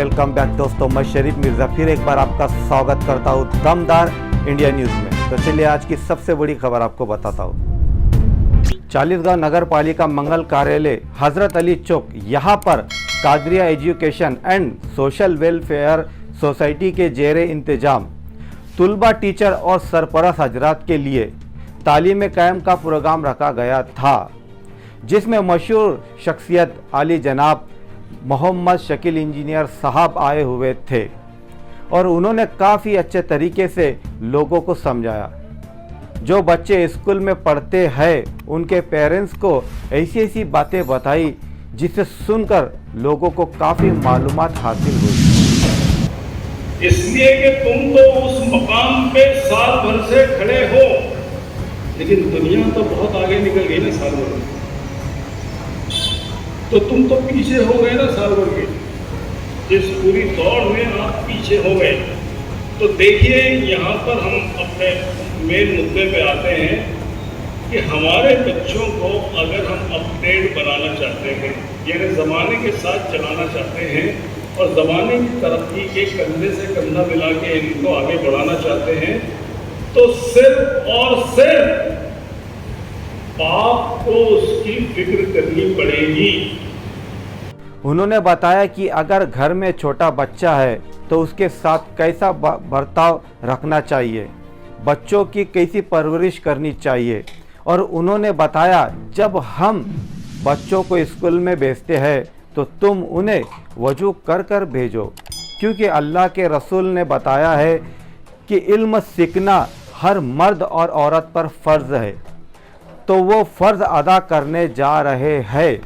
Welcome back दोस्तों, मैं शरीफ मिर्ज़ा फिर एक बार आपका स्वागत करता हूँ दमदार इंडिया न्यूज़ में। तो चलिए आज की सबसे बड़ी खबर आपको बताता हूँ। चालीसगांव नगर पालिका मंगल कार्यालय हजरत अली चौक, यहाँ पर Qadria education and social welfare society के जेरे इंतजाम तुलबा टीचर और सरपरस्त हजरात के लिए तालीम कायम का प्रोग्राम रखा गया था, जिसमें मशहूर शख्सियत आली जनाब मोहम्मद शकील इंजीनियर साहब आए हुए थे और उन्होंने काफ़ी अच्छे तरीके से लोगों को समझाया। जो बच्चे स्कूल में पढ़ते हैं उनके पेरेंट्स को ऐसी ऐसी बातें बताई जिसे सुनकर लोगों को काफ़ी मालूमात हासिल हुई। इसलिए कि तुम तो उस मकाम पे साल भर से खड़े हो, लेकिन दुनिया तो बहुत आगे निकल गई ना साल भर में, तो तुम तो पीछे हो गए ना साल भर के। इस पूरी दौड़ में आप पीछे हो गए। तो देखिए, यहाँ पर हम अपने मेन मुद्दे पे आते हैं कि हमारे बच्चों को अगर हम अपडेट बनाना चाहते हैं, यानी ज़माने के साथ चलाना चाहते हैं और ज़माने की तरक्की के कंधे से कंधा मिला के इनको आगे बढ़ाना चाहते हैं, तो सिर्फ और सिर्फ आपको उसकी फिक्र करनी पड़ेगी। उन्होंने बताया कि अगर घर में छोटा बच्चा है तो उसके साथ कैसा बर्ताव रखना चाहिए, बच्चों की कैसी परवरिश करनी चाहिए। और उन्होंने बताया जब हम बच्चों को स्कूल में भेजते हैं तो तुम उन्हें वजू कर कर भेजो, क्योंकि अल्लाह के रसूल ने बताया है कि इल्म सीखना हर मर्द और औरत पर फ़र्ज़ है, तो वो फ़र्ज़ अदा करने जा रहे हैं।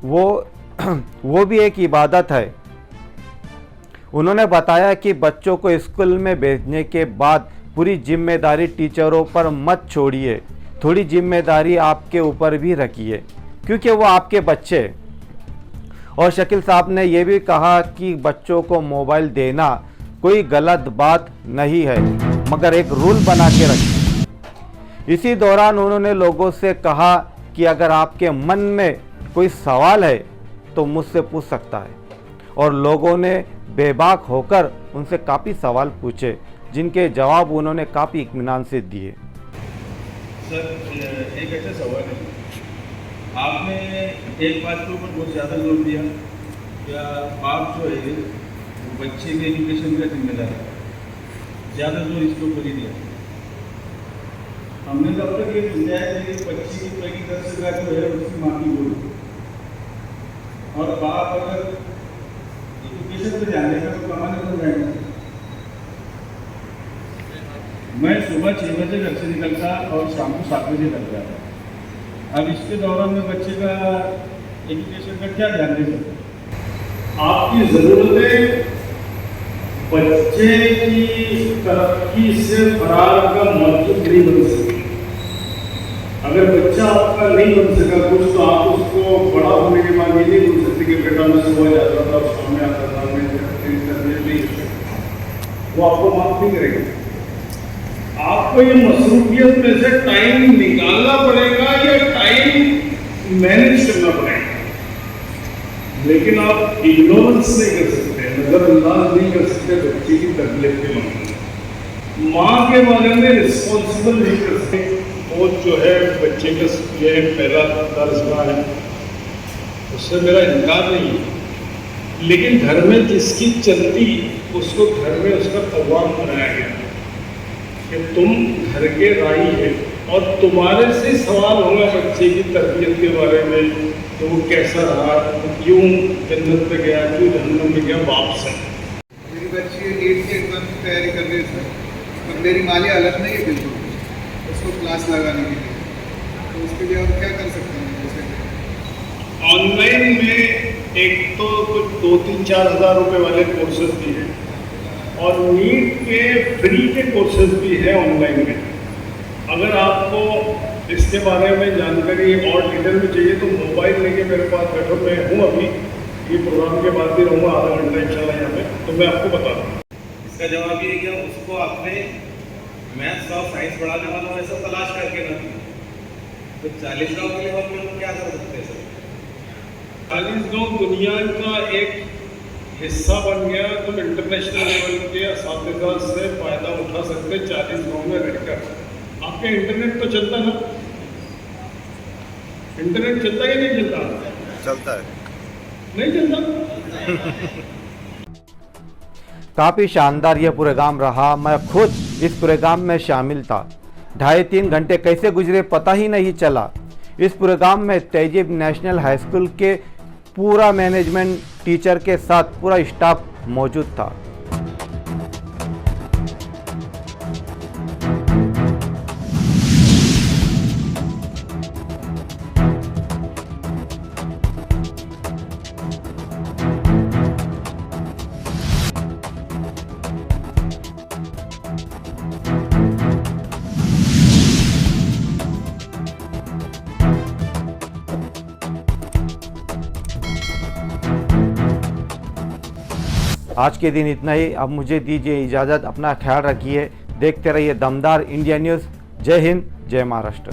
वो भी एक इबादत है। उन्होंने बताया कि बच्चों को स्कूल में भेजने के बाद पूरी जिम्मेदारी टीचरों पर मत छोड़िए, थोड़ी जिम्मेदारी आपके ऊपर भी रखिए, क्योंकि वो आपके बच्चे। और शकील साहब ने यह भी कहा कि बच्चों को मोबाइल देना कोई गलत बात नहीं है, मगर एक रूल बना के रखिए। इसी दौरान उन्होंने लोगों से कहा कि अगर आपके मन में कोई सवाल है तो मुझसे पूछ सकता है। और लोगों ने बेबाक होकर उनसे काफ़ी सवाल पूछे, जिनके जवाब उन्होंने काफ़ी इत्मीनान से दिए। सर, एक ऐसा सवाल है, आपने एक बात के ऊपर बहुत ज़्यादा जोर दिया, क्या बाप जो है वो बच्चे के एजुकेशन का जिम्मेदार है, ज़्यादा जोर इसके ऊपर ही दिया। हमने तो अब तक ये सुना है कि बच्चे की पहली 10 जगह जो है उसकी माँ की बोली, और बाप अगर एजुकेशन पे जाने का तो कमाने को जाएगा। मैं सुबह 6 बजे घर से निकलता और शाम को 7 बजे लग जाता। अब इसके दौरान में बच्चे का एजुकेशन का क्या ध्यान दे सकते? आपकी ज़रूरतें बच्चे की तरक्की से फरार का मौजूद नहीं बन सकती। अगर बच्चा आपका नहीं बन सका कुछ, तो आप उसको बड़ा होने के बाद ये नहीं बोल सकते कि बेटा मैं सुबह जाता था और शाम में आता था, मैं नहीं। वो आपको माफ नहीं करेगा। आपको ये मसरूफियत में से टाइम निकालना पड़ेगा या टाइम मैनेज करना पड़ेगा, लेकिन आप इग्नोरेंस नहीं कर सकते, नजरअंदाज नहीं कर सकते बच्चे की तरबियत के मामले में। माँ के बारे में रिस्पॉन्सिबल नहीं कर सकते। वो जो है बच्चे का ये पहला दर्जा है, उससे मेरा इनकार नहीं है, लेकिन घर में जिसकी चलती उसको घर में उसका कवाम बनाया गया कि तुम घर के राही है और तुम्हारे से सवाल होगा बच्चे की तरबियत के बारे में, तो वो कैसा रहा, क्यों जन्नत पे गया, क्यों जहन्नम में गया, वापस है। मेरी बच्ची नीट के एग्जाम की तैयारी कर रही है, पर मेरी माली अलग नहीं है बिल्कुल उसको क्लास लगाने के लिए, तो उसके लिए हम क्या कर सकते हैं? जैसे ऑनलाइन में एक तो कुछ 2-3-4 हज़ार रुपये वाले कोर्सेज भी हैं और नीट के फ्री के कोर्सेज भी हैं ऑनलाइन में। अगर आपको इसके बारे में जानकारी और डिटेल में चाहिए तो मोबाइल लेके मेरे पास बैठो, मैं हूँ अभी, ये प्रोग्राम के बाद भी रहूँगा आधा घंटा इंशाल्लाह यहाँ पे, तो मैं आपको बता दूँ। इसका जवाब ये है कि उसको आपने मैथ्स और साइंस पढ़ाने वाला ऐसा तलाश करके ना दिया, तो 40 गाँव के लिए हम क्या कर सकते हैं सर? 40 गाँव दुनिया का एक हिस्सा बन गया तो इंटरनेशनल लेवल के असातिज़ा से फ़ायदा उठा सकते 40 गाँव में रहकर। आपके इंटरनेट तो चलता ना? इंटरनेट चलता या नहीं चलता? चलता है। नहीं चलता। काफ़ी शानदार यह प्रोग्राम रहा। मैं खुद इस प्रोग्राम में शामिल था। 2.5-3 घंटे कैसे गुजरे पता ही नहीं चला। इस प्रोग्राम में तहजीब नेशनल हाई स्कूल के पूरा मैनेजमेंट, टीचर के साथ पूरा स्टाफ मौजूद था। आज के दिन इतना ही। अब मुझे दीजिए इजाज़त। अपना ख्याल रखिए। देखते रहिए दमदार इंडिया न्यूज़। जय हिंद, जय महाराष्ट्र।